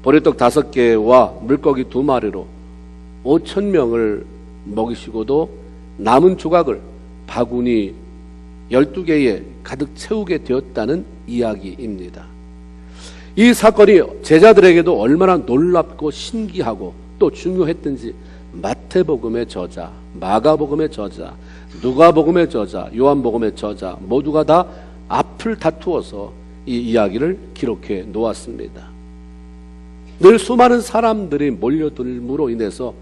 보리떡 5개와 물고기 2마리로 5,000명을 먹이시고도 남은 조각을 바구니 12개에 가득 채우게 되었다는 이야기입니다. 이 사건이 제자들에게도 얼마나 놀랍고 신기하고 또 중요했던지 마태복음의 저자, 마가복음의 저자, 누가복음의 저자, 요한복음의 저자 모두가 다 앞을 다투어서 이 이야기를 기록해 놓았습니다. 늘 수많은 사람들이 몰려들므로 인해서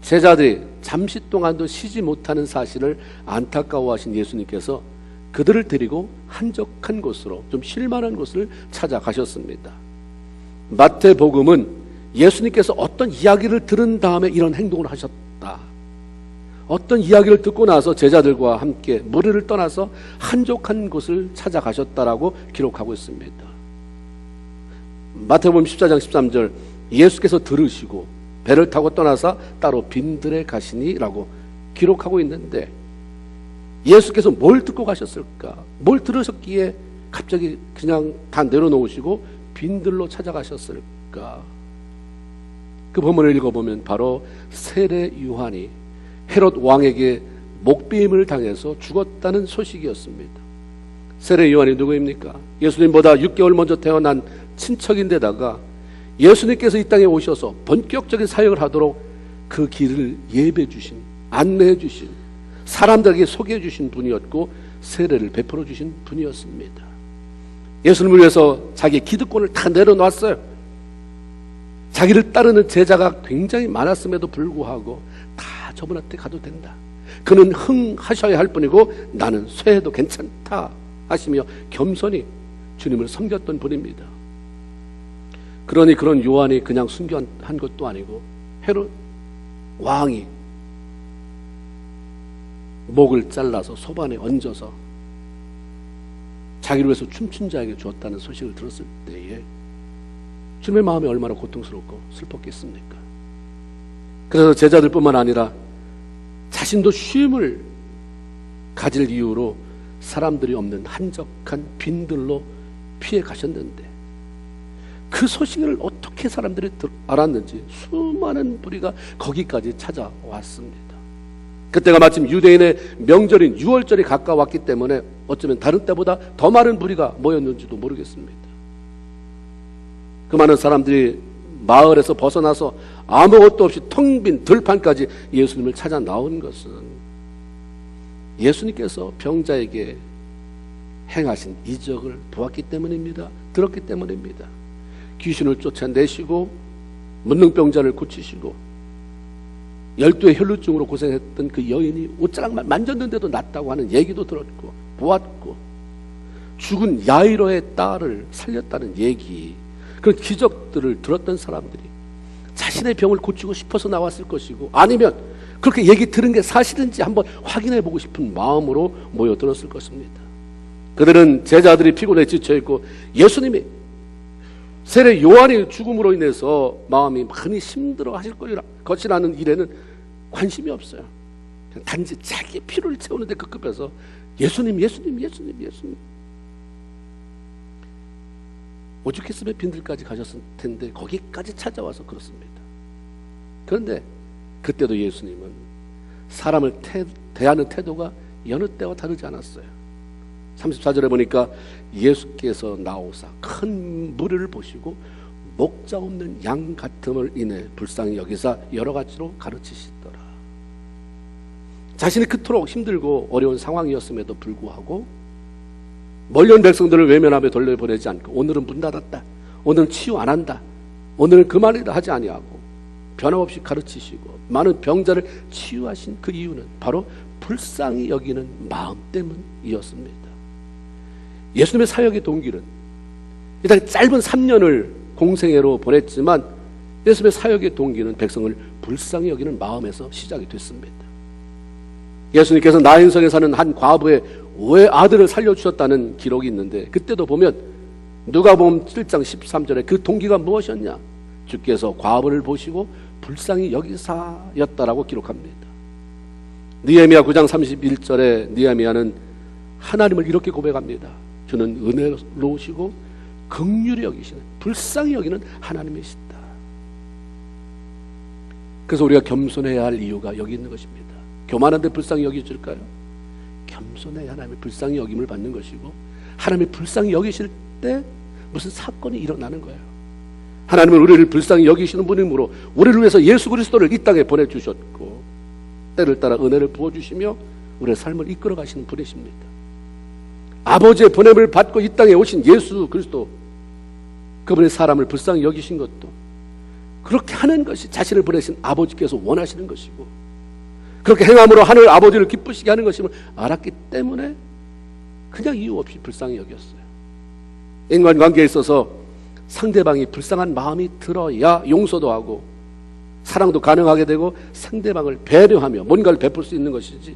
제자들이 잠시 동안도 쉬지 못하는 사실을 안타까워하신 예수님께서 그들을 데리고 한적한 곳으로, 좀 쉴만한 곳을 찾아가셨습니다. 마태복음은 예수님께서 어떤 이야기를 들은 다음에 이런 행동을 하셨다, 어떤 이야기를 듣고 나서 제자들과 함께 무리를 떠나서 한적한 곳을 찾아가셨다라고 기록하고 있습니다. 마태복음 14장 13절, 예수께서 들으시고 배를 타고 떠나서 따로 빈들에 가시니라고 기록하고 있는데, 예수께서 뭘 듣고 가셨을까? 뭘 들으셨기에 갑자기 그냥 다 내려놓으시고 빈들로 찾아가셨을까? 그 본문을 읽어보면 바로 세례 요한이 헤롯 왕에게 목배임을 당해서 죽었다는 소식이었습니다. 세례 요한이 누구입니까? 예수님보다 6개월 먼저 태어난 친척인데다가 예수님께서 이 땅에 오셔서 본격적인 사역을 하도록 그 길을 예배해 주신, 안내해 주신, 사람들에게 소개해 주신 분이었고 세례를 베풀어 주신 분이었습니다. 예수님을 위해서 자기 기득권을 다 내려놨어요. 자기를 따르는 제자가 굉장히 많았음에도 불구하고 다 저분한테 가도 된다, 그는 흥하셔야 할 뿐이고 나는 쇠해도 괜찮다 하시며 겸손히 주님을 섬겼던 분입니다. 그러니 그런 요한이 그냥 순교한 것도 아니고 헤롯 왕이 목을 잘라서 소반에 얹어서 자기를 위해서 춤춘 자에게 주었다는 소식을 들었을 때에 주님의 마음이 얼마나 고통스럽고 슬펐겠습니까? 그래서 제자들뿐만 아니라 자신도 쉼을 가질 이유로 사람들이 없는 한적한 빈들로 피해 가셨는데, 그 소식을 어떻게 사람들이 알았는지 수많은 무리가 거기까지 찾아왔습니다. 그때가 마침 유대인의 명절인 유월절이 가까웠기 때문에 어쩌면 다른 때보다 더 많은 무리가 모였는지도 모르겠습니다. 그 많은 사람들이 마을에서 벗어나서 아무것도 없이 텅 빈 들판까지 예수님을 찾아 나온 것은 예수님께서 병자에게 행하신 이적을 보았기 때문입니다. 들었기 때문입니다. 귀신을 쫓아내시고 문능병자를 고치시고 12의 혈루증으로 고생했던 그 여인이 옷자락만 만졌는데도 낫다고 하는 얘기도 들었고 보았고, 죽은 야이로의 딸을 살렸다는 얘기, 그런 기적들을 들었던 사람들이 자신의 병을 고치고 싶어서 나왔을 것이고, 아니면 그렇게 얘기 들은 게 사실인지 한번 확인해 보고 싶은 마음으로 모여들었을 것입니다. 그들은 제자들이 피곤해 지쳐있고 예수님이 세례 요한의 죽음으로 인해서 마음이 많이 힘들어 하실 것이라는 일에는 관심이 없어요. 그냥 단지 자기의 피로를 채우는데 급급해서 예수님 오죽했으면 빈들까지 가셨을 텐데 거기까지 찾아와서 그렇습니다. 그런데 그때도 예수님은 사람을 대하는 태도가 여느 때와 다르지 않았어요. 34절에 보니까 예수께서 나오사 큰 무리를 보시고 목자 없는 양 같음을 인해 불쌍히 여기사 여러 가지로 가르치시더라. 자신이 그토록 힘들고 어려운 상황이었음에도 불구하고 멀리 온 백성들을 외면하며 돌려보내지 않고 오늘은 문 닫았다, 오늘은 치유 안 한다, 오늘은 그만이다 하지 아니하고 변함없이 가르치시고 많은 병자를 치유하신 그 이유는 바로 불쌍히 여기는 마음 때문이었습니다. 예수님의 사역의 동기는 일단 짧은 3년을 공생애로 보냈지만 예수님의 사역의 동기는 백성을 불쌍히 여기는 마음에서 시작이 됐습니다. 예수님께서 나인성에 사는 한 과부의 외아들을 살려주셨다는 기록이 있는데, 그때도 보면 누가복음 7장 13절에 그 동기가 무엇이었냐, 주께서 과부를 보시고 불쌍히 여기사였다라고 기록합니다. 느헤미야 9장 31절에 느헤미야는 하나님을 이렇게 고백합니다. 주는 은혜로우시고 긍휼히 여기시는 불쌍히 여기는 하나님이시다. 그래서 우리가 겸손해야 할 이유가 여기 있는 것입니다. 교만한데 불쌍히 여기실까요? 겸손해야 하나님의 불쌍히 여김을 받는 것이고, 하나님의 불쌍히 여기실 때 무슨 사건이 일어나는 거예요. 하나님은 우리를 불쌍히 여기시는 분이므로 우리를 위해서 예수 그리스도를 이 땅에 보내주셨고, 때를 따라 은혜를 부어주시며 우리의 삶을 이끌어 가시는 분이십니다. 아버지의 보냄을 받고 이 땅에 오신 예수 그리스도, 그분의 사람을 불쌍히 여기신 것도 그렇게 하는 것이 자신을 보내신 아버지께서 원하시는 것이고, 그렇게 행함으로 하늘 아버지를 기쁘시게 하는 것임을 알았기 때문에 그냥 이유 없이 불쌍히 여겼어요. 인간관계에 있어서 상대방이 불쌍한 마음이 들어야 용서도 하고 사랑도 가능하게 되고 상대방을 배려하며 뭔가를 베풀 수 있는 것이지,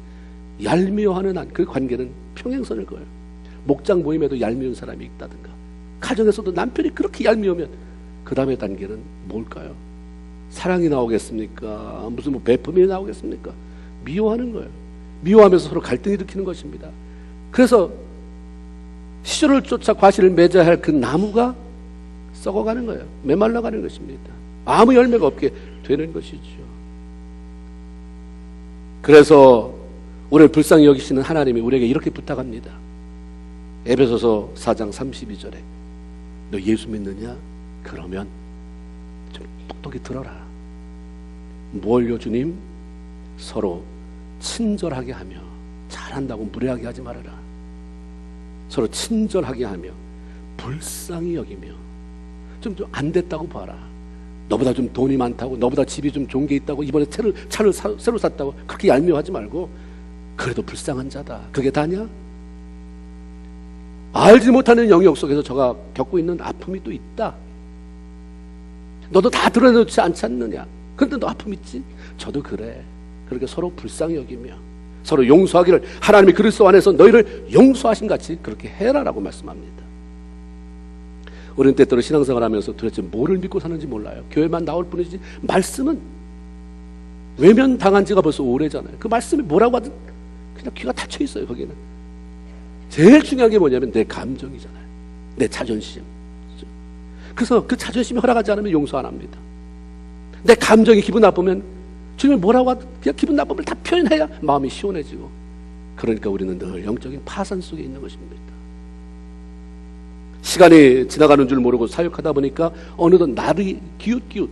얄미워하는 한 그 관계는 평행선을 그어요. 목장 모임에도 얄미운 사람이 있다든가, 가정에서도 남편이 그렇게 얄미우면 그 다음의 단계는 뭘까요? 사랑이 나오겠습니까? 무슨 베품이 나오겠습니까? 미워하는 거예요. 미워하면서 서로 갈등을 일으키는 것입니다. 그래서 시절을 쫓아 과실을 맺어야 할 그 나무가 썩어가는 거예요. 메말라가는 것입니다. 아무 열매가 없게 되는 것이죠. 그래서 우리를 불쌍히 여기시는 하나님이 우리에게 이렇게 부탁합니다. 에베소서 4장 32절에 너 예수 믿느냐? 그러면 좀 똑똑히 들어라. 뭘요 주님? 서로 친절하게 하며, 잘한다고 무례하게 하지 말아라. 서로 친절하게 하며 불쌍히 여기며, 좀 안 됐다고 봐라. 너보다 좀 돈이 많다고, 너보다 집이 좀 좋은 게 있다고, 이번에 차를 새로 샀다고 그렇게 얄미워하지 말고 그래도 불쌍한 자다. 그게 다냐? 알지 못하는 영역 속에서 저가 겪고 있는 아픔이 또 있다. 너도 다 드러내놓지 않지 않느냐? 그런데 너 아픔 있지? 저도 그래. 그렇게 서로 불쌍히 여기며 서로 용서하기를 하나님이 그리스도 안에서 너희를 용서하신 같이 그렇게 해라라고 말씀합니다. 우리는 때때로 신앙생활 하면서 도대체 뭐를 믿고 사는지 몰라요. 교회만 나올 뿐이지 말씀은 외면당한 지가 벌써 오래잖아요. 그 말씀이 뭐라고 하든 그냥 귀가 닫혀 있어요. 거기는 제일 중요한 게 뭐냐면 내 감정이잖아요. 내 자존심. 그래서 그 자존심이 허락하지 않으면 용서 안 합니다. 내 감정이 기분 나쁘면 주님이 뭐라고 하든 그냥 기분 나쁨을 다 표현해야 마음이 시원해지고, 그러니까 우리는 늘 영적인 파산 속에 있는 것입니다. 시간이 지나가는 줄 모르고 사역하다 보니까 어느덧 날이 기웃기웃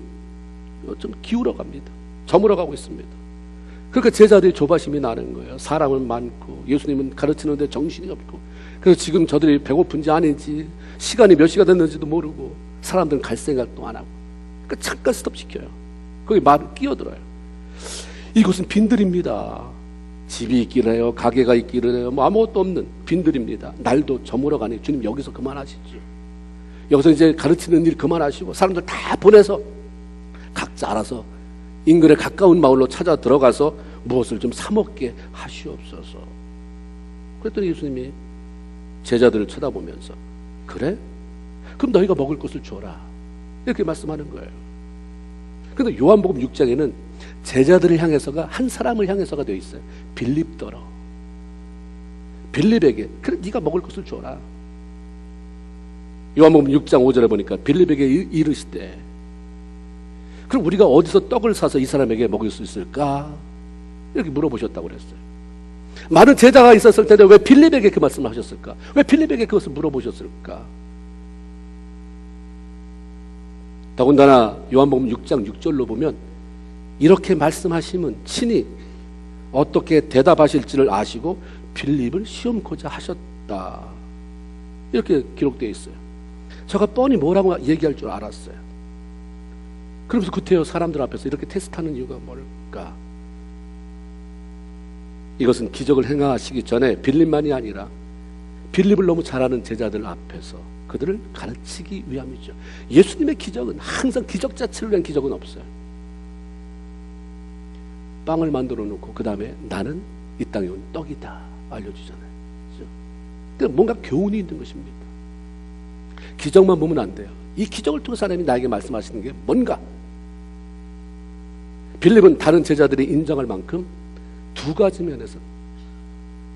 좀 기울어 갑니다. 저물어 가고 있습니다. 그러니까 제자들이 조바심이 나는 거예요. 사람은 많고 예수님은 가르치는데 정신이 없고, 그래서 지금 저들이 배고픈지 아닌지 시간이 몇 시가 됐는지도 모르고 사람들은 갈 생각도 안 하고, 그러니까 잠깐 스톱시켜요. 거기 말을 끼어들어요. 이곳은 빈들입니다. 집이 있기를 해요, 가게가 있기를 해요, 뭐 아무것도 없는 빈들입니다. 날도 저물어 가니 주님 여기서 그만하시죠. 여기서 이제 가르치는 일 그만하시고 사람들 다 보내서 각자 알아서 인근에 가까운 마을로 찾아 들어가서 무엇을 좀 사 먹게 하시옵소서. 그랬더니 예수님이 제자들을 쳐다보면서 그래? 그럼 너희가 먹을 것을 줘라. 이렇게 말씀하는 거예요. 그런데 요한복음 6장에는 제자들을 향해서가 한 사람을 향해서가 되어 있어요. 빌립더러. 빌립에게 그래 네가 먹을 것을 줘라. 요한복음 6장 5절에 보니까 빌립에게 이르시되 그럼 우리가 어디서 떡을 사서 이 사람에게 먹일 수 있을까? 이렇게 물어보셨다고 그랬어요. 많은 제자가 있었을 텐데 왜 빌립에게 그 말씀을 하셨을까? 왜 빌립에게 그것을 물어보셨을까? 더군다나 요한복음 6장 6절로 보면 이렇게 말씀하시면 친히 어떻게 대답하실지를 아시고 빌립을 시험코자 하셨다. 이렇게 기록되어 있어요. 제가 뻔히 뭐라고 얘기할 줄 알았어요. 그러면서 구태여 사람들 앞에서 이렇게 테스트하는 이유가 뭘까? 이것은 기적을 행하시기 전에 빌립만이 아니라 빌립을 너무 잘 아는 제자들 앞에서 그들을 가르치기 위함이죠. 예수님의 기적은 항상 기적 자체를 위한 기적은 없어요. 빵을 만들어 놓고 그 다음에 나는 이 땅에 온 떡이다 알려주잖아요. 그렇죠? 그러니까 뭔가 교훈이 있는 것입니다. 기적만 보면 안 돼요. 이 기적을 통해서 하나님이 나에게 말씀하시는 게 뭔가. 빌립은 다른 제자들이 인정할 만큼 두 가지 면에서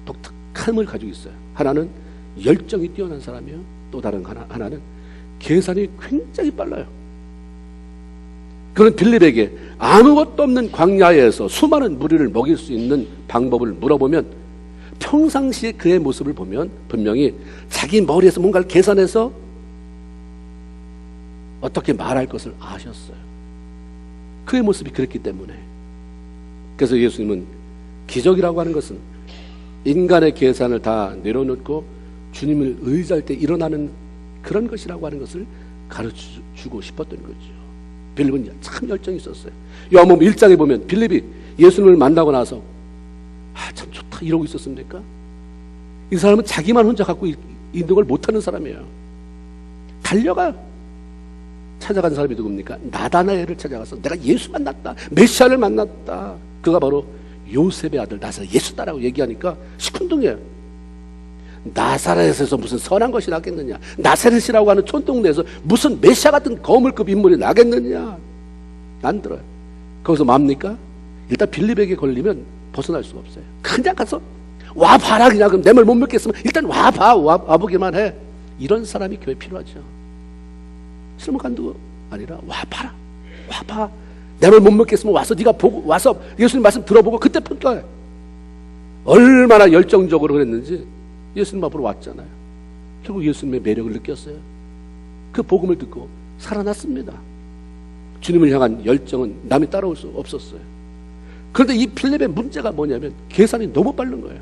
독특함을 가지고 있어요. 하나는 열정이 뛰어난 사람이요, 또 다른 하나는 계산이 굉장히 빨라요. 그런 빌립에게 아무것도 없는 광야에서 수많은 무리를 먹일 수 있는 방법을 물어보면 평상시에 그의 모습을 보면 분명히 자기 머리에서 뭔가를 계산해서 어떻게 말할 것을 아셨어요. 그의 모습이 그랬기 때문에. 그래서 예수님은 기적이라고 하는 것은 인간의 계산을 다 내려놓고 주님을 의지할 때 일어나는 그런 것이라고 하는 것을 가르쳐주고 싶었던 거죠. 빌립은 참 열정이 있었어요. 요한복음 1장에 보면 빌립이 예수님을 만나고 나서 참 좋다 이러고 있었습니까? 이 사람은 자기만 혼자 갖고 있는 걸 못하는 사람이에요. 달려가 찾아간 사람이 누굽니까? 나다나엘을 찾아가서 내가 예수 만났다, 메시아를 만났다. 그가 바로 요셉의 아들 나사렛 예수다라고 얘기하니까 시큰둥해요. 나사렛에서 무슨 선한 것이 나겠느냐, 나사렛이라고 하는 촌동네에서 무슨 메시아 같은 거물급 인물이 나겠느냐, 안 들어요. 거기서 뭡니까? 일단 빌립에게 걸리면 벗어날 수가 없어요. 그냥 가서 와봐라. 그냥 그럼 내 말 못 믿겠으면 일단 와보기만 해. 이런 사람이 교회에 필요하죠. 실무관도 아니라 와봐라, 와봐. 내 말 못 믿겠으면 와서 네가 보고 와서 예수님 말씀 들어보고 그때 평가해. 얼마나 열정적으로 그랬는지 예수님 앞으로 왔잖아요. 결국 예수님의 매력을 느꼈어요. 그 복음을 듣고 살아났습니다. 주님을 향한 열정은 남이 따라올 수 없었어요. 그런데 이 빌립의 문제가 뭐냐면 계산이 너무 빠른 거예요.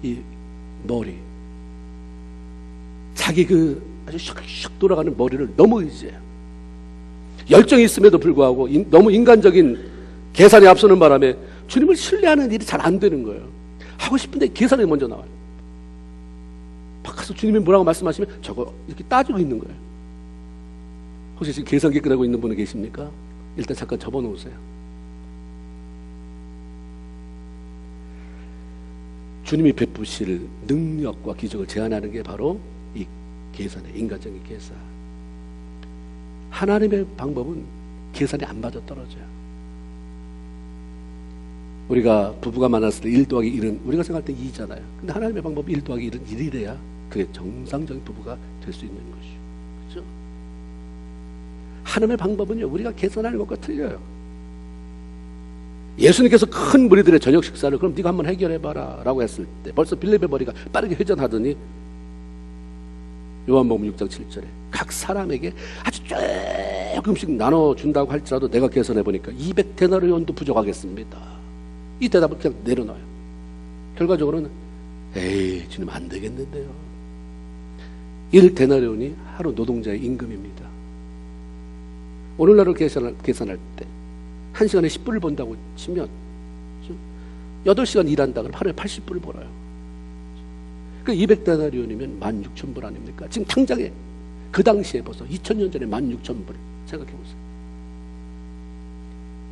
이 머리, 자기 그 아주 슉슉 돌아가는 머리를 너무 의지해요. 열정이 있음에도 불구하고 너무 인간적인 계산이 앞서는 바람에 주님을 신뢰하는 일이 잘 안 되는 거예요. 하고 싶은데 계산이 먼저 나와요. 바깥에서 주님이 뭐라고 말씀하시면 저거 이렇게 따지고 있는 거예요. 혹시 지금 계산기 끄고 있는 분이 계십니까? 일단 잠깐 접어놓으세요. 주님이 베푸실 능력과 기적을 제한하는 게 바로 이 계산의 인간적인 계산. 하나님의 방법은 계산이 안 맞아 떨어져요. 우리가 부부가 만났을 때 1 더하기 1은 우리가 생각할 때 2잖아요. 근데 하나님의 방법 1 더하기 1은 1이래야 그게 정상적인 부부가 될 수 있는 것이죠. 그렇죠? 하나님의 방법은요, 우리가 계산하는 것과 틀려요. 예수님께서 큰 무리들의 저녁 식사를 그럼 네가 한번 해결해봐라 라고 했을 때 벌써 빌립의 머리가 빠르게 회전하더니 요한복음 6장 7절에 각 사람에게 아주 조금씩 나눠준다고 할지라도 내가 계산해보니까 200데나리온도 부족하겠습니다. 이 대답을 그냥 내려놔요. 결과적으로는 에이 주님 안 되겠는데요. 1데나리온이 하루 노동자의 임금입니다. 오늘날을 계산할 때 1시간에 10불을 번다고 치면 8시간 일한다 그러면 하루에 80불을 벌어요. 그 200데나리온이면 16,000불 아닙니까? 지금 당장에 그 당시에 벌써 2000년 전에 16,000불 생각해보세요.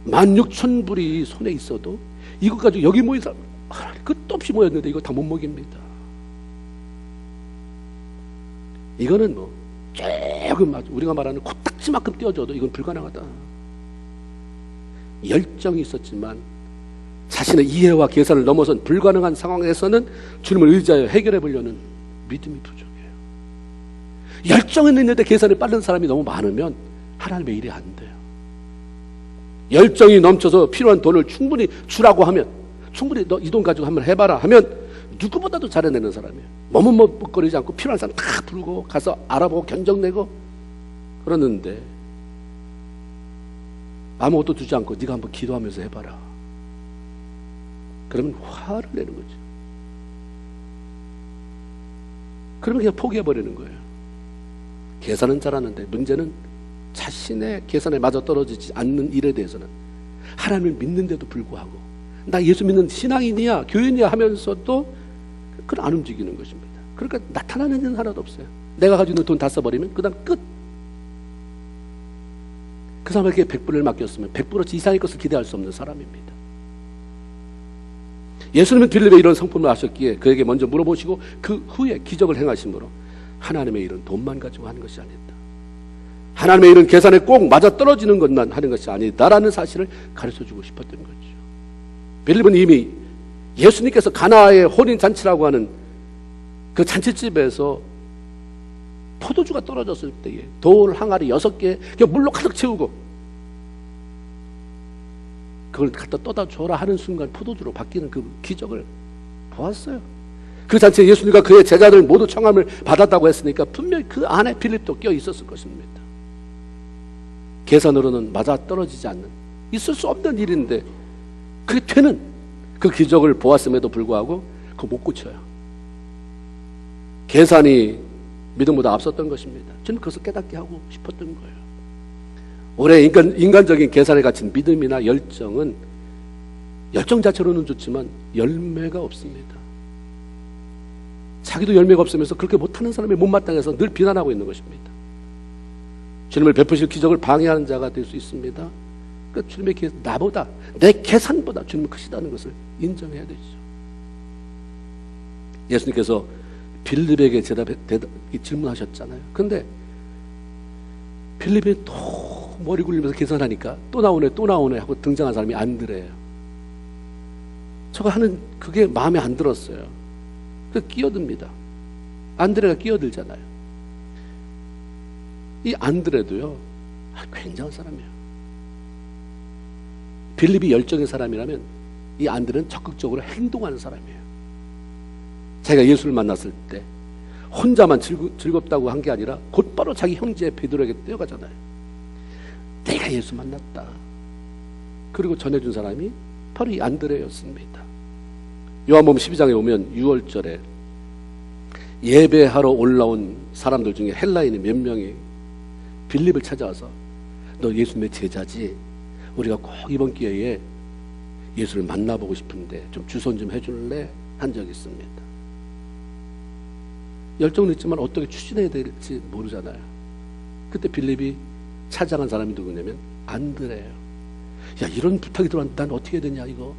16,000불이 손에 있어도 이것 가지고 여기 모인 사람 끝도 없이 모였는데 이거 다 못 먹입니다. 이거는 뭐 조금 우리가 말하는 코딱지만큼 띄워줘도 이건 불가능하다. 열정이 있었지만 자신의 이해와 계산을 넘어선 불가능한 상황에서는 주님을 의지하여 해결해 보려는 믿음이 부족해요. 열정은 있는데 계산이 빠른 사람이 너무 많으면 하나님의 일이 안 돼요. 열정이 넘쳐서 필요한 돈을 충분히 주라고 하면 충분히 너 이 돈 가지고 한번 해봐라 하면 누구보다도 잘해내는 사람이에요. 머뭇머뭇거리지 않고 필요한 사람 다 부르고 가서 알아보고 견적내고 그러는데 아무것도 주지 않고 네가 한번 기도하면서 해봐라. 그러면 화를 내는 거죠. 그러면 그냥 포기해버리는 거예요. 계산은 잘하는데 문제는 자신의 계산에 맞아떨어지지 않는 일에 대해서는 하나님을 믿는데도 불구하고 나 예수 믿는 신앙인이야 교인이야 하면서도 그걸 안 움직이는 것입니다. 그러니까 나타나는 일은 하나도 없어요. 내가 가지고 있는 돈 다 써버리면 그 다음 끝. 그 사람에게 100불을 맡겼으면 100불어치 이상의 것을 기대할 수 없는 사람입니다. 예수님은 빌립의 이런 성품을 아셨기에 그에게 먼저 물어보시고 그 후에 기적을 행하심으로 하나님의 일은 돈만 가지고 하는 것이 아니다. 하나님의 일은 계산에 꼭 맞아떨어지는 것만 하는 것이 아니다라는 사실을 가르쳐주고 싶었던 거죠. 빌립은 이미 예수님께서 가나의 혼인잔치라고 하는 그 잔치집에서 포도주가 떨어졌을 때에 돌 항아리 6개 물로 가득 채우고 그걸 갖다 떠다 줘라 하는 순간 포도주로 바뀌는 그 기적을 보았어요. 그 잔치에 예수님과 그의 제자들 모두 청함을 받았다고 했으니까 분명히 그 안에 빌립도 껴 있었을 것입니다. 계산으로는 맞아떨어지지 않는, 있을 수 없는 일인데 그게 되는 그 기적을 보았음에도 불구하고 그거 못 고쳐요. 계산이 믿음보다 앞섰던 것입니다. 저는 그것을 깨닫게 하고 싶었던 거예요. 올해 인간적인 계산에 갇힌 믿음이나 열정 자체로는 좋지만 열매가 없습니다. 자기도 열매가 없으면서 그렇게 못하는 사람이 못마땅해서 늘 비난하고 있는 것입니다. 주님을 베푸실 기적을 방해하는 자가 될 수 있습니다. 그러니까 주님의 계산, 나보다, 내 계산보다 주님은 크시다는 것을 인정해야 되죠. 예수님께서 빌립에게 질문하셨잖아요. 근데 빌립이 또 머리 굴리면서 계산하니까 또 나오네 하고 등장한 사람이 안드레예요. 저거 하는 그게 마음에 안 들었어요. 그래서 끼어듭니다. 안드레가 끼어들잖아요. 이 안드레도요, 굉장한 사람이에요. 빌립이 열정의 사람이라면 이 안드레는 적극적으로 행동하는 사람이에요. 자기가 예수를 만났을 때 혼자만 즐겁다고 한 게 아니라 곧바로 자기 형제 베드로에게 뛰어가잖아요. 내가 예수 만났다. 그리고 전해준 사람이 바로 이 안드레였습니다. 요한복음 12장에 오면 6월절에 예배하러 올라온 사람들 중에 헬라인이 몇 명이 빌립을 찾아와서 너 예수님의 제자지? 우리가 꼭 이번 기회에 예수를 만나보고 싶은데 좀 주선 좀 해줄래? 한 적이 있습니다. 열정은 있지만 어떻게 추진해야 될지 모르잖아요. 그때 빌립이 찾아간 사람이 누구냐면 안드레예요. 야, 이런 부탁이 들어왔는데 난 어떻게 해야 되냐, 이거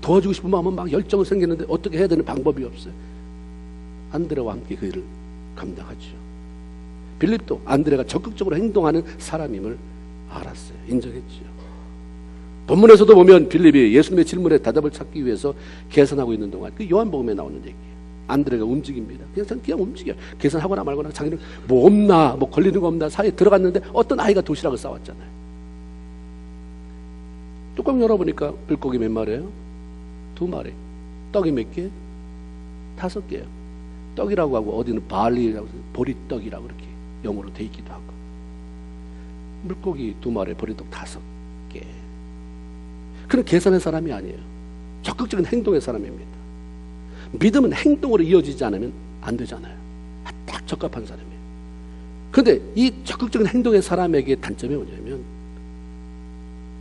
도와주고 싶은 마음은 막 열정은 생기는데 어떻게 해야 되는 방법이 없어요. 안드레와 함께 그 일을 감당하죠. 빌립도 안드레가 적극적으로 행동하는 사람임을 알았어요. 인정했죠. 본문에서도 보면 빌립이 예수님의 질문에 대답을 찾기 위해서 계산하고 있는 동안 그 요한복음에 나오는 얘기예요. 안드레가 움직입니다. 그냥 움직여요. 계산하거나 말거나 자기는 뭐 없나, 뭐 걸리는 거 없나 사이에 들어갔는데 어떤 아이가 도시락을 싸왔잖아요. 뚜껑 열어보니까 물고기 몇 마리예요? 2마리. 떡이 몇 개? 5개예요. 떡이라고 하고 어디는 발리라고 해서 보리떡이라고 이렇게 영어로 돼 있기도 하고, 물고기 2마리, 보리떡 5개. 그런 계산의 사람이 아니에요. 적극적인 행동의 사람입니다. 믿음은 행동으로 이어지지 않으면 안 되잖아요. 딱 적합한 사람이에요. 그런데 이 적극적인 행동의 사람에게 단점이 뭐냐면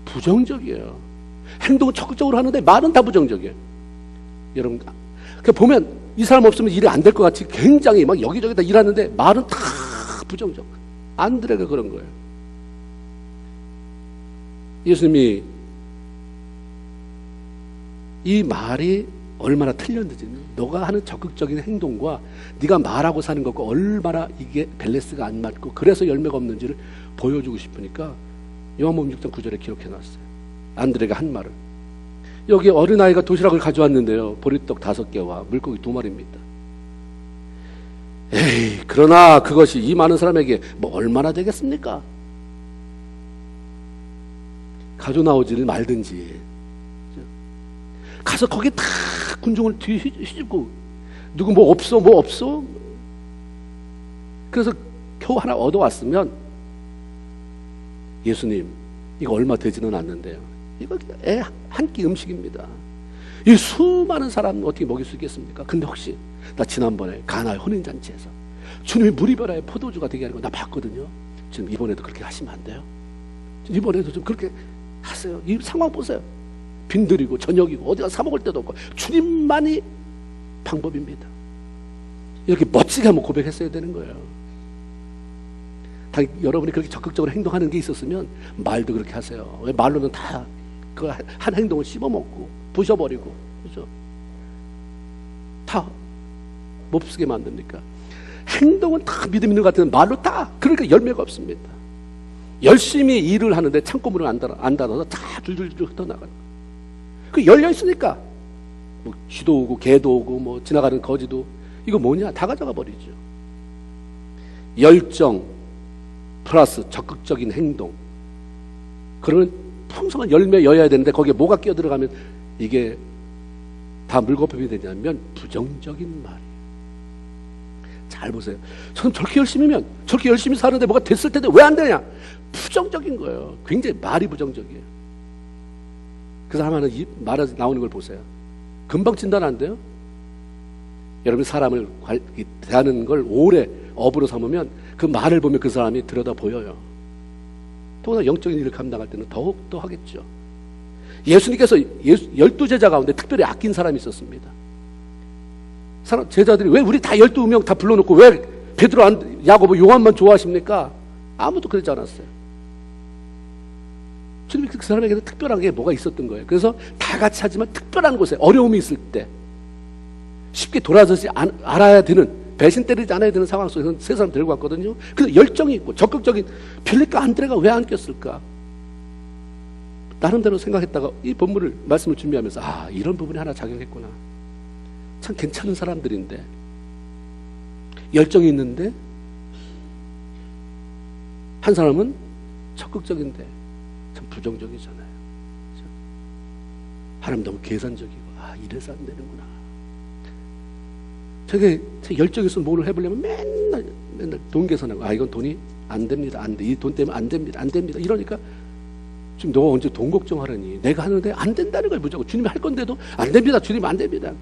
부정적이에요. 행동은 적극적으로 하는데 말은 다 부정적이에요. 여러분, 보면 이 사람 없으면 일이 안 될 것 같이 굉장히 막 여기저기다 일하는데 말은 다 부정적. 안드레가 그런 거예요. 예수님이 이 말이 얼마나 틀렸는지, 너가 하는 적극적인 행동과 네가 말하고 사는 것과 얼마나 이게 밸런스가 안 맞고 그래서 열매가 없는지를 보여주고 싶으니까 요한복음 6장 9절에 기록해놨어요. 안드레가 한 말을. 여기 어린아이가 도시락을 가져왔는데요, 보리떡 5개와 물고기 2마리입니다. 에이, 그러나 그것이 이 많은 사람에게 뭐 얼마나 되겠습니까? 가져 나오지를 말든지 가서 거기 다 군중을 뒤에 휘집고 누구 뭐 없어? 그래서 겨우 하나 얻어왔으면 예수님, 이거 얼마 되지는 않는데요, 이거 애 한 끼 음식입니다. 이 수많은 사람 어떻게 먹일 수 있겠습니까? 근데 혹시 나 지난번에 가나의 혼인잔치에서 주님이 무리별하에 포도주가 되게 하는 거 나 봤거든요. 지금 이번에도 그렇게 하시면 안 돼요? 이번에도 좀 그렇게 하세요. 이 상황 보세요. 빈들이고 저녁이고 어디가 사 먹을 데도 없고 주님만이 방법입니다. 이렇게 멋지게 한번 고백했어야 되는 거예요. 여러분이 그렇게 적극적으로 행동하는 게 있었으면 말도 그렇게 하세요. 왜 말로는 다 그 한 행동을 씹어먹고 부셔버리고, 그죠? 다 몹쓰게 만듭니까? 행동은 다 믿음 있는 것 같은 말로 다, 그러니까 열매가 없습니다. 열심히 일을 하는데 창고문을 안 닫아서 다 줄줄줄 흩어나가는 거예요. 그 열려있으니까 뭐 쥐도 오고 개도 오고 뭐 지나가는 거지도 이거 뭐냐 다 가져가 버리죠. 열정 플러스 적극적인 행동, 그러면 풍성한 열매여야 되는데 거기에 뭐가 끼어들어가면 이게 다 물거품이 되냐면 부정적인 말이에요. 잘 보세요. 저는 저렇게 열심히면 저렇게 열심히 사는데 뭐가 됐을 텐데 왜 안 되냐? 부정적인 거예요. 굉장히 말이 부정적이에요. 그 사람 하는 이 말에 나오는 걸 보세요. 금방 진단 안 돼요? 여러분 사람을 대하는 걸 오래 업으로 삼으면 그 말을 보면 그 사람이 들여다 보여요. 더구나 영적인 일을 감당할 때는 더욱더 하겠죠. 예수님께서 12제자 가운데 특별히 아낀 사람이 있었습니다. 제자들이 왜 우리 다 12명 다 불러놓고 왜 베드로, 야고보, 요한만 좋아하십니까? 아무도 그러지 않았어요. 주님이 그 사람에게는 특별한 게 뭐가 있었던 거예요. 그래서 다 같이 하지만 특별한 곳에 어려움이 있을 때 쉽게 돌아서지 않아야 되는, 배신 때리지 않아야 되는 상황 속에서 세 사람 데리고 왔거든요. 그래서 열정이 있고 적극적인 빌립과 안드레가 왜 안 꼈을까? 나름대로 생각했다가 이 본문을 말씀을 준비하면서 이런 부분이 하나 작용했구나. 참 괜찮은 사람들인데, 열정이 있는데 한 사람은 적극적인데 참 부정적이잖아요. 하나님 너무 계산적이고 이래서 안 되는구나. 저게 열정이 있으면 뭘 해보려면 맨날 돈 계산하고 이건 돈이 안 됩니다. 안 돼. 이 돈 때문에 안 됩니다. 안 됩니다. 이러니까 지금 너가 언제 돈 걱정하려니? 내가 하는데 안 된다는 걸 무조건. 주님이 할 건데도 안 됩니다. 주님 안 됩니다.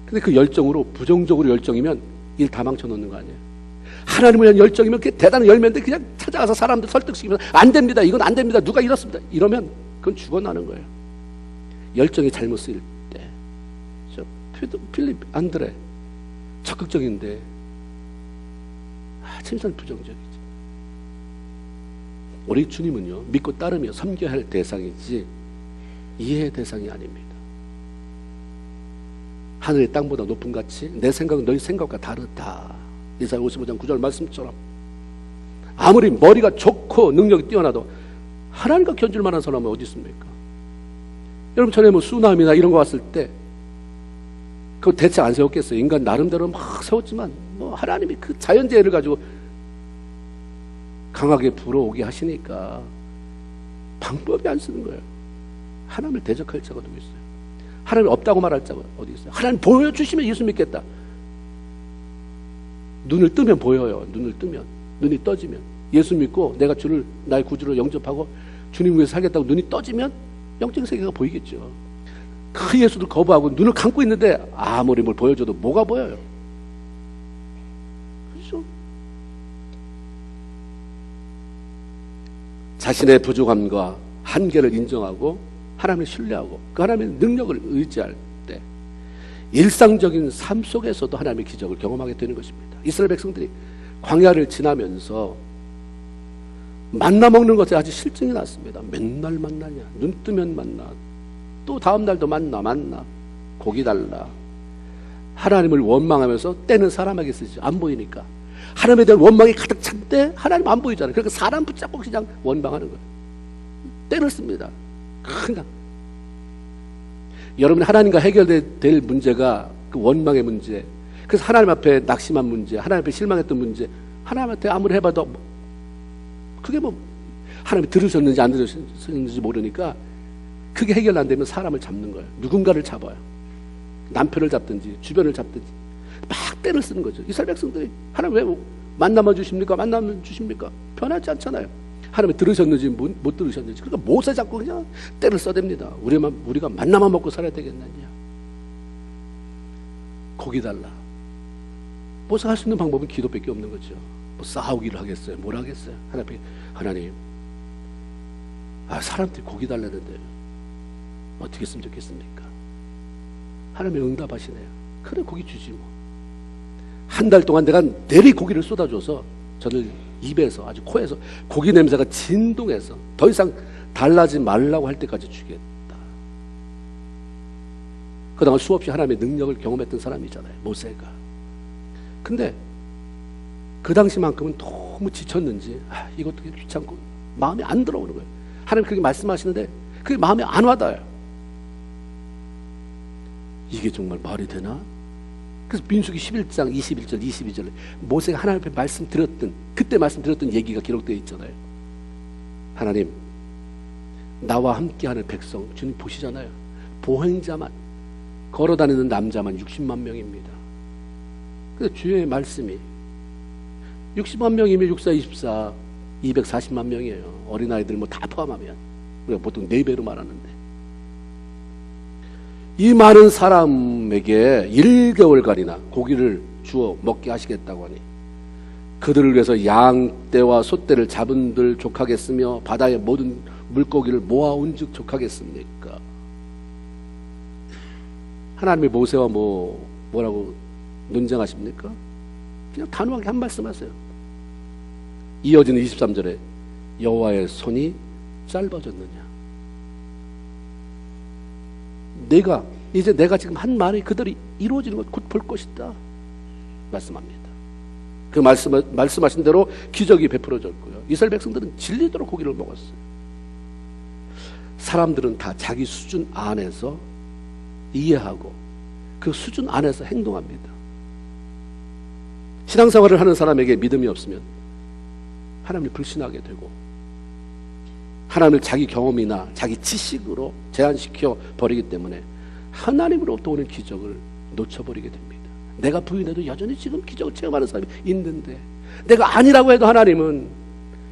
근데 그 열정으로 부정적으로 열정이면 일 다 망쳐놓는 거 아니에요. 하나님을 위한 열정이면 그게 대단한 열매인데 그냥 찾아가서 사람들 설득시키면서 안 됩니다. 이건 안 됩니다. 누가 이렇습니다. 이러면 그건 죽어나는 거예요. 열정이 잘못 쓰일 때. 필립, 안드레 적극적인데 진짜 부정적이죠. 우리 주님은요, 믿고 따르며 섬겨야 할 대상이지 이해의 대상이 아닙니다. 하늘의 땅보다 높은 가치, 내 생각은 너희 생각과 다르다. 이사야 55장 9절 말씀처럼 아무리 머리가 좋고 능력이 뛰어나도 하나님과 견줄 만한 사람은 어디 있습니까? 여러분 전에 쓰나미나 이런 거 왔을 때 그거 대책 안 세웠겠어요? 인간 나름대로 막 세웠지만 하나님이 그 자연재해를 가지고 강하게 불어오게 하시니까 방법이 안 쓰는 거예요. 하나님을 대적할 자가 누구 있어요? 하나님 없다고 말할 자가 어디 있어요? 하나님 보여주시면 예수 믿겠다. 눈을 뜨면 보여요. 눈을 뜨면, 눈이 떠지면, 예수 믿고 내가 주를 나의 구주로 영접하고 주님 위해서 살겠다고 눈이 떠지면 영적 세계가 보이겠죠. 그 예수를 거부하고 눈을 감고 있는데 아무리 뭘 보여줘도 뭐가 보여요? 그렇죠? 자신의 부족함과 한계를 인정하고 하나님을 신뢰하고 그 하나님의 능력을 의지할 때 일상적인 삶 속에서도 하나님의 기적을 경험하게 되는 것입니다. 이스라엘 백성들이 광야를 지나면서 만나 먹는 것에 아주 실증이 났습니다. 맨날 만나냐, 눈 뜨면 만나, 또 다음 날도 만나, 고기 달라. 하나님을 원망하면서 때는 사람에게 쓰지 안 보이니까 하나님에 대한 원망이 가득 찬 때 하나님 안 보이잖아요. 그러니까 사람 붙잡고 그냥 원망하는 거예요. 때를 씁니다. 그냥 여러분 하나님과 해결될 문제가 그 원망의 문제, 그래서 하나님 앞에 낙심한 문제, 하나님 앞에 실망했던 문제, 하나님한테 아무리 해봐도 그게 하나님이 들으셨는지 안 들으셨는지 모르니까 그게 해결 안 되면 사람을 잡는 거예요. 누군가를 잡아요. 남편을 잡든지 주변을 잡든지 막 때를 쓰는 거죠. 이스라엘 백성들이 하나님 왜 만나만 주십니까? 만나면 주십니까? 변하지 않잖아요. 하나님 들으셨는지 못 들으셨는지. 그러니까 못에 잡고 그냥 때를 써댑니다. 우리가 만나만 먹고 살아야 되겠느냐. 고기 달라. 모세 할 수 있는 방법은 기도밖에 없는 거죠. 싸우기를 하겠어요? 뭘 하겠어요? 하나님 사람들이 고기 달라는데 어떻게 했으면 좋겠습니까? 하나님이 응답하시네요. 그래 고기 주지 뭐. 한 달 동안 내가 내리 고기를 쏟아줘서 저를 입에서 아주 코에서 고기 냄새가 진동해서 더 이상 달라지 말라고 할 때까지 주겠다. 그동안 수없이 하나님의 능력을 경험했던 사람이잖아요, 모세가. 근데 그 당시만큼은 너무 지쳤는지 이것도 귀찮고 마음에 안 들어오는 거예요. 하나님 그렇게 말씀하시는데 그게 마음에 안 와닿아요. 이게 정말 말이 되나? 그래서 민수기 11장 21절 22절에 모세가 하나님 앞에 그때 말씀드렸던 얘기가 기록되어 있잖아요. 하나님, 나와 함께하는 백성 주님 보시잖아요. 보행자만, 걸어다니는 남자만 60만 명입니다. 그래서 주의 말씀이 60만 명이면 64, 24, 240만 명이에요. 어린아이들 뭐 다 포함하면. 우리가 보통 4배로 말하는데, 이 많은 사람에게 1개월간이나 고기를 주어 먹게 하시겠다고 하니 그들을 위해서 양떼와 소떼를 잡은들 족하겠으며 바다의 모든 물고기를 모아온 즉 족하겠습니까? 하나님이 모세와 뭐라고 논쟁하십니까? 그냥 단호하게 한 말씀 하세요. 이어지는 23절에 여호와의 손이 짧아졌느냐? 이제 내가 지금 한 말이 그들이 이루어지는 것 곧 볼 것이다 말씀합니다. 그 말씀하신 대로 기적이 베풀어졌고요. 이스라엘 백성들은 질리도록 고기를 먹었어요. 사람들은 다 자기 수준 안에서 이해하고 그 수준 안에서 행동합니다. 신앙생활을 하는 사람에게 믿음이 없으면 하나님을 불신하게 되고 하나님을 자기 경험이나 자기 지식으로 제한시켜 버리기 때문에 하나님으로부터 오는 기적을 놓쳐버리게 됩니다. 내가 부인해도 여전히 지금 기적을 체험하는 사람이 있는데, 내가 아니라고 해도 하나님은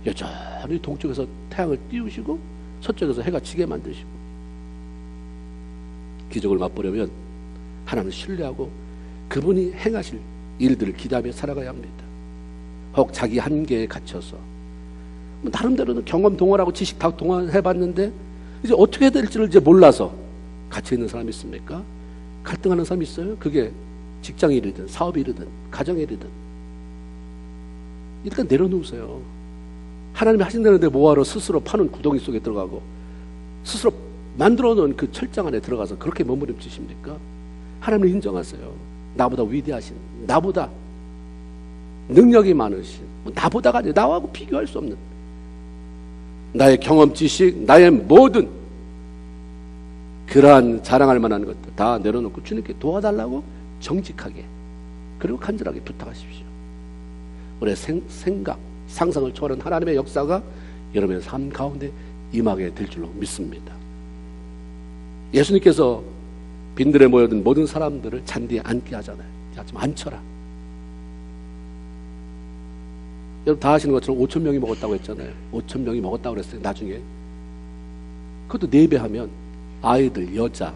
여전히 동쪽에서 태양을 띄우시고 서쪽에서 해가 지게 만드시고, 기적을 맛보려면 하나님을 신뢰하고 그분이 행하실 일들을 기대하며 살아가야 합니다. 혹 자기 한계에 갇혀서 나름대로는 경험 동원하고 지식 다 동원해봤는데 이제 어떻게 해야 될지를 이제 몰라서 갇혀있는 사람이 있습니까? 갈등하는 사람이 있어요? 그게 직장일이든 사업일이든 가정일이든. 일단 내려놓으세요. 하나님이 하신다는데 뭐하러 스스로 파는 구덩이 속에 들어가고 스스로 만들어 놓은 그 철장 안에 들어가서 그렇게 머무름치십니까? 하나님을 인정하세요. 나보다 위대하신, 나보다 능력이 많으신, 나보다가 아니라 나하고 비교할 수 없는, 나의 경험, 지식, 나의 모든 그러한 자랑할 만한 것들 다 내려놓고 주님께 도와달라고 정직하게 그리고 간절하게 부탁하십시오. 우리의 생각, 상상을 초월한 하나님의 역사가 여러분의 삶 가운데 임하게 될 줄로 믿습니다. 예수님께서 빈들에 모여든 모든 사람들을 잔디에 앉게 하잖아요. 야, 좀 앉혀라. 여러분 다 아시는 것처럼 5,000명이 먹었다고 했잖아요. 5,000명이 먹었다고 그랬어요. 나중에 그것도 4배하면 아이들, 여자,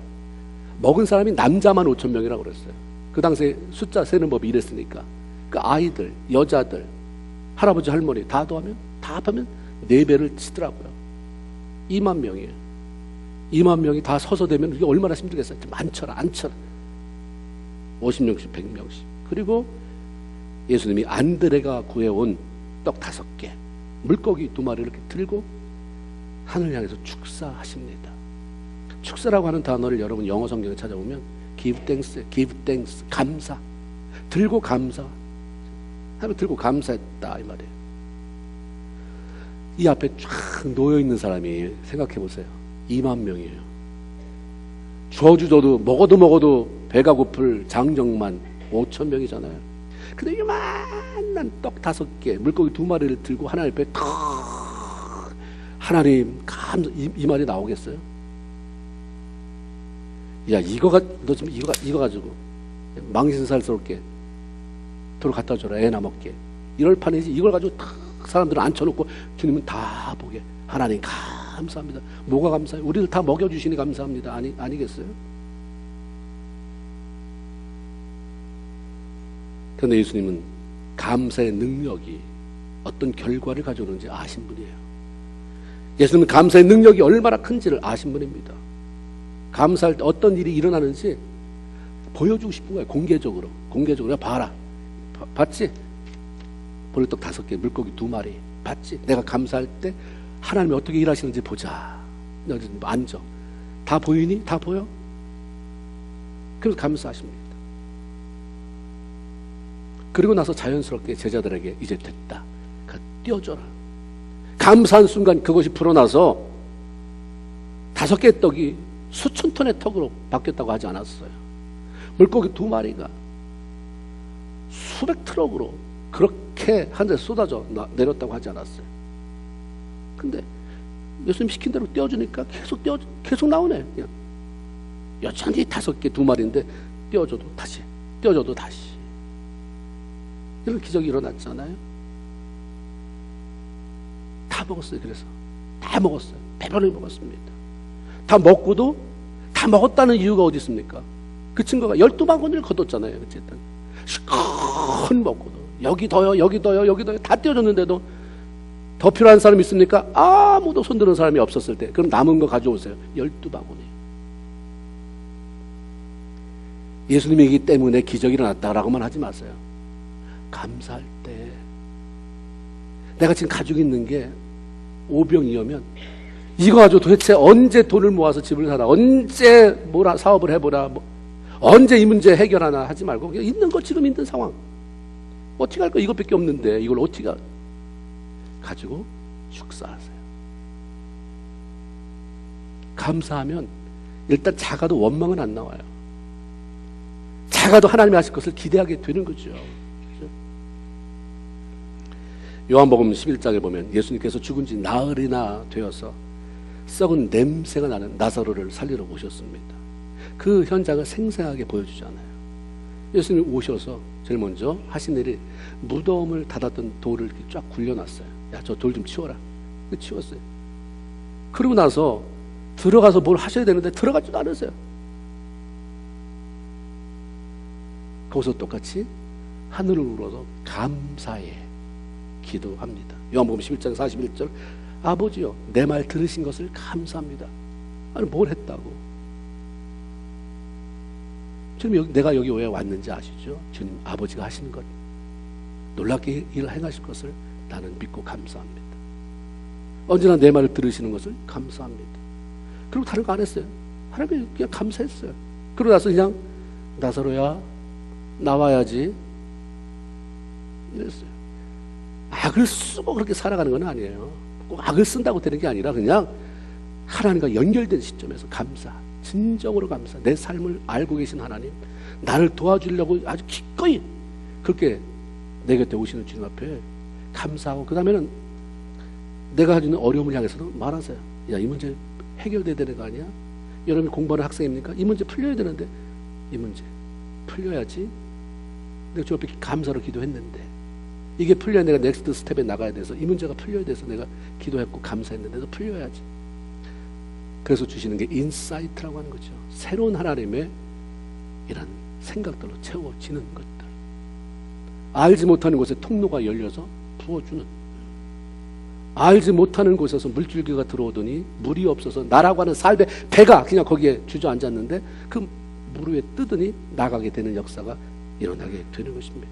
먹은 사람이 남자만 5,000명이라고 그랬어요. 그 당시에 숫자 세는 법이 이랬으니까 그 아이들, 여자들, 할아버지, 할머니 다 더하면 다 합하면 4배를 치더라고요. 2만 명이에요. 2만 명이 다 서서 되면 이게 얼마나 힘들겠어요. 좀 앉혀라. 50명씩 100명씩. 그리고 예수님이 안드레가 구해온 떡 5개, 물고기 2마리를 이렇게 들고 하늘 향해서 축사하십니다. 축사라고 하는 단어를 여러분 영어 성경에 찾아보면 give thanks, 감사, 들고 감사, 하나님 들고 감사했다 이 말이에요. 이 앞에 쫙 놓여 있는 사람이 생각해 보세요. 2만 명이에요. 주어도 먹어도 배가 고플 장정만 5,000명이잖아요. 근데 요만한 떡 5개, 물고기 2마리를 들고 하나님 앞에 탁, 하나님 감사, 이 말이 나오겠어요? 야, 너 지금 이거 가지고 망신살스럽게 돌 갖다 줘라, 애나 먹게. 이럴 판이지. 이걸 가지고 탁 사람들을 앉혀놓고 주님은 다 보게. 하나님 감사합니다. 뭐가 감사해요? 우리를 다 먹여주시니 감사합니다. 아니겠어요? 그런데 예수님은 감사의 능력이 어떤 결과를 가져오는지 아신 분이에요. 예수님은 감사의 능력이 얼마나 큰지를 아신 분입니다. 감사할 때 어떤 일이 일어나는지 보여주고 싶은 거예요. 공개적으로. 야, 봐라. 봤지? 보리떡 5개, 물고기 2마리. 봤지? 내가 감사할 때 하나님이 어떻게 일하시는지 보자. 여기 앉아. 다 보이니? 다 보여? 그래서 감사하십니다. 그리고 나서 자연스럽게 제자들에게 이제 됐다. 띄워줘라. 감사한 순간 그것이 불어나서 5개의 떡이 수천 톤의 떡으로 바뀌었다고 하지 않았어요. 물고기 2마리가 수백 트럭으로 그렇게 하늘에 쏟아져 내렸다고 하지 않았어요. 근데 예수님 시킨 대로 떼어주니까 계속 나오네. 그냥 여전히 5개 2마리인데 떼어줘도 다시 이런 기적이 일어났잖아요. 다 먹었어요. 그래서 다 먹었어요. 배부르게 먹었습니다. 다 먹고도 다 먹었다는 이유가 어디 있습니까? 그 친구가 12바구니를 거뒀잖아요. 어쨌든 실컷 먹고도 여기 더요 다 떼어줬는데도 더 필요한 사람이 있습니까? 아무도 손드는 사람이 없었을 때 그럼 남은 거 가져오세요. 12바구니. 예수님이기 때문에 기적이 일어났다라고만 하지 마세요. 감사할 때 내가 지금 가지고 있는 게 5병이면 이거 가지고 도대체 언제 돈을 모아서 집을 사라, 언제 뭐라 사업을 해보라, 언제 이 문제 해결하나 하지 말고 그냥 있는 거, 지금 있는 상황 어떻게 할 거, 이것밖에 없는데 이걸 어떻게 가지고 축사하세요. 감사하면 일단 작아도 원망은 안 나와요. 작아도 하나님이 하실 것을 기대하게 되는 거죠. 요한복음 11장에 보면 예수님께서 죽은 지 나흘이나 되어서 썩은 냄새가 나는 나사로를 살리러 오셨습니다. 그 현장을 생생하게 보여주잖아요. 예수님이 오셔서 제일 먼저 하신 일이 무덤을 닫았던 돌을 이렇게 쫙 굴려놨어요. 야, 저 돌 좀 치워라. 치웠어요. 그러고 나서 들어가서 뭘 하셔야 되는데 들어가지도 않으세요. 거기서 똑같이 하늘을 우러서 감사해 기도합니다. 요한복음 11장 41절 아버지요 내 말 들으신 것을 감사합니다. 아니 뭘 했다고? 주님 내가 여기 왜 왔는지 아시죠? 주님 아버지가 하시는 것 놀랍게 일을 행하실 것을 나는 믿고 감사합니다. 언제나 내 말을 들으시는 것을 감사합니다. 그리고 다른 거 안 했어요. 하나님이 그냥 감사했어요. 그러고 나서 그냥 나사로야 나와야지 이랬어요. 악을 쓰고 그렇게 살아가는 건 아니에요. 꼭 악을 쓴다고 되는 게 아니라 그냥 하나님과 연결된 시점에서 감사, 진정으로 감사. 내 삶을 알고 계신 하나님, 나를 도와주려고 아주 기꺼이 그렇게 내 곁에 오시는 주님 앞에 감사하고, 그 다음에는 내가 가지고 있는 어려움을 향해서도 말하세요. 야, 이 문제 해결돼야 되는 거 아니야? 여러분이 공부하는 학생입니까? 이 문제 풀려야 되는데 이 문제 풀려야지. 내가 주 앞에 감사로 기도했는데 이게 풀려야 내가 넥스트 스텝에 나가야 돼서 이 문제가 풀려야 돼서 내가 기도했고 감사했는데도 풀려야지. 그래서 주시는 게 인사이트라고 하는 거죠. 새로운 하나님의 이런 생각들로 채워지는 것들, 알지 못하는 곳에 통로가 열려서 부어주는, 알지 못하는 곳에서 물줄기가 들어오더니 물이 없어서 나라고 하는 삶의 배가 그냥 거기에 주저앉았는데 그 물 위에 뜨더니 나가게 되는 역사가 일어나게 되는 것입니다.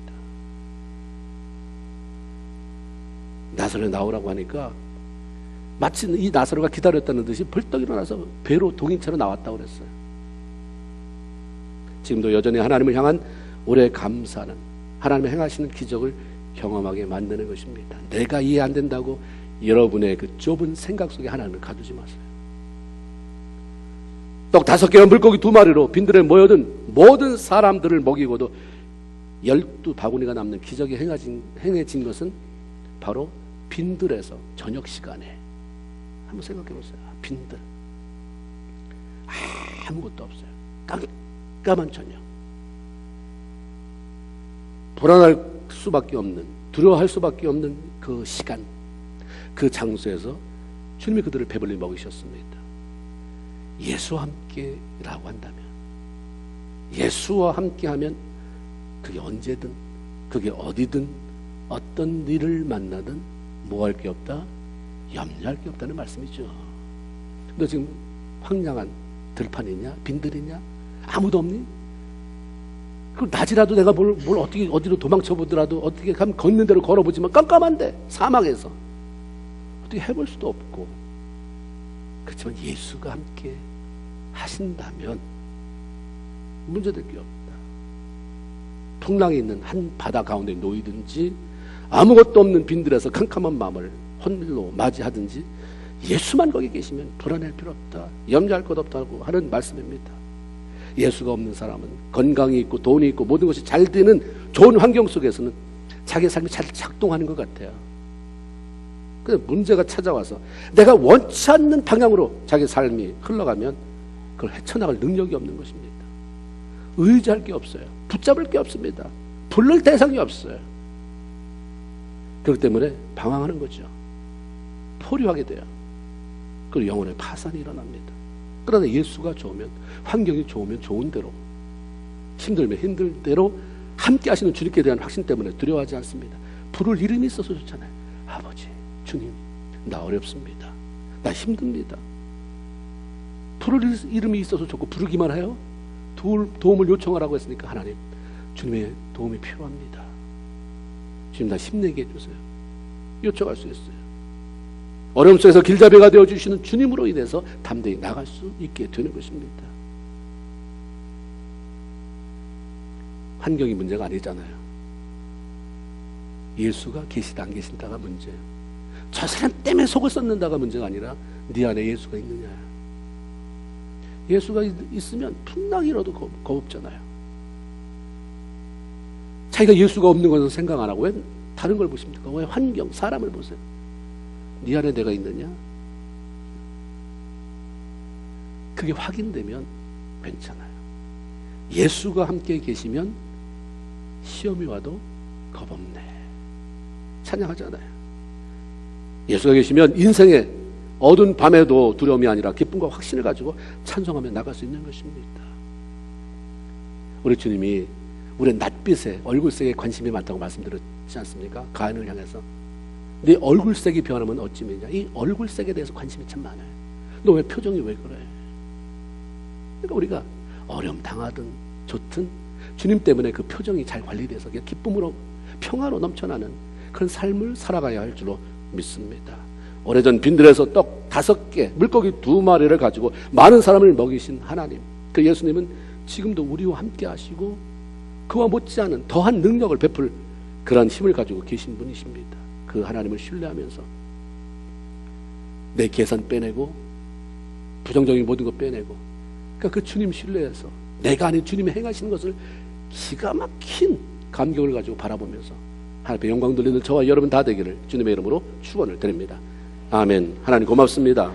나사로 나오라고 하니까 마치 이 나사로가 기다렸다는 듯이 벌떡 일어나서 배로 동인체로 나왔다고 그랬어요. 지금도 여전히 하나님을 향한 오래 감사는 하나님의 행하시는 기적을 경험하게 만드는 것입니다. 내가 이해 안 된다고 여러분의 그 좁은 생각 속에 하나님을 가두지 마세요. 떡 5개와 물고기 2마리로 빈들에 모여든 모든 사람들을 먹이고도 12바구니가 남는 기적이 행해진 것은 바로 빈들에서 저녁 시간에, 한번 생각해 보세요. 빈들, 아무것도 없어요. 깜깜한 저녁, 불안할 수밖에 없는, 두려워할 수밖에 없는 그 시간, 그 장소에서 주님이 그들을 배불리 먹이셨습니다. 예수와 함께라고 한다면, 예수와 함께하면 그게 언제든, 그게 어디든, 어떤 일을 만나든 뭐 할 게 없다? 염려할 게 없다는 말씀이죠. 너 지금 황량한 들판이냐? 빈들이냐? 아무도 없니? 그 낮이라도 내가 뭘 어떻게 어디로 도망쳐 보더라도 어떻게 가면 걷는 대로 걸어보지만 깜깜한데 사막에서 어떻게 해볼 수도 없고, 그렇지만 예수가 함께 하신다면 문제될 게 없다. 풍랑이 있는 한 바다 가운데 놓이든지 아무것도 없는 빈들에서 캄캄한 마음을 혼일로 맞이하든지 예수만 거기 계시면 불안할 필요 없다, 염려할 것 없다고 하는 말씀입니다. 예수가 없는 사람은 건강이 있고 돈이 있고 모든 것이 잘 되는 좋은 환경 속에서는 자기의 삶이 잘 작동하는 것 같아요. 그 문제가 찾아와서 내가 원치 않는 방향으로 자기 삶이 흘러가면 그걸 헤쳐나갈 능력이 없는 것입니다. 의지할 게 없어요. 붙잡을 게 없습니다. 부를 대상이 없어요. 그렇기 때문에 방황하는 거죠. 포류하게 돼요. 그리고 영혼의 파산이 일어납니다. 그러나 예수가 좋으면, 환경이 좋으면 좋은 대로, 힘들면 힘들 대로 함께 하시는 주님께 대한 확신 때문에 두려워하지 않습니다. 부를 이름이 있어서 좋잖아요. 아버지, 주님, 나 어렵습니다. 나 힘듭니다. 부를 이름이 있어서 좋고 부르기만 해요. 도움을 요청하라고 했으니까 하나님, 주님의 도움이 필요합니다. 주님, 나 힘내게 해주세요. 요청할 수 있어요. 어려움 속에서 길잡이가 되어주시는 주님으로 인해서 담대히 나갈 수 있게 되는 것입니다. 환경이 문제가 아니잖아요. 예수가 계시다 안 계신다가 문제예요. 저 사람 때문에 속을 썩는다가 문제가 아니라 네 안에 예수가 있느냐. 예수가 있으면 풍랑이 일어도 겁없잖아요. 자기가 예수가 없는 것은 생각 안 하고 왜 다른 걸 보십니까? 왜 환경, 사람을 보세요. 네 안에 내가 있느냐? 그게 확인되면 괜찮아요. 예수가 함께 계시면 시험이 와도 겁없네. 찬양하잖아요. 예수가 계시면 인생의 어두운 밤에도 두려움이 아니라 기쁨과 확신을 가지고 찬송하며 나갈 수 있는 것입니다. 우리 주님이 우리의 낯빛에, 얼굴색에 관심이 많다고 말씀드렸지 않습니까? 가인을 향해서 네 얼굴색이 변하면 어찌미냐. 이 얼굴색에 대해서 관심이 참 많아요. 너 왜 표정이 왜 그래? 그러니까 우리가 어려움 당하든 좋든 주님 때문에 그 표정이 잘 관리돼서 기쁨으로 평화로 넘쳐나는 그런 삶을 살아가야 할 줄로 믿습니다. 오래전 빈들에서 떡 5개, 물고기 2마리를 가지고 많은 사람을 먹이신 하나님, 그 예수님은 지금도 우리와 함께 하시고 그와 못지않은 더한 능력을 베풀 그런 힘을 가지고 계신 분이십니다. 그 하나님을 신뢰하면서 내 계산 빼내고 부정적인 모든 것 빼내고, 그러니까 그 주님 신뢰해서 내가 아닌 주님이 행하시는 것을 기가 막힌 감격을 가지고 바라보면서 하나님의 영광 돌리는 저와 여러분 다 되기를 주님의 이름으로 축원을 드립니다. 아멘. 하나님 고맙습니다.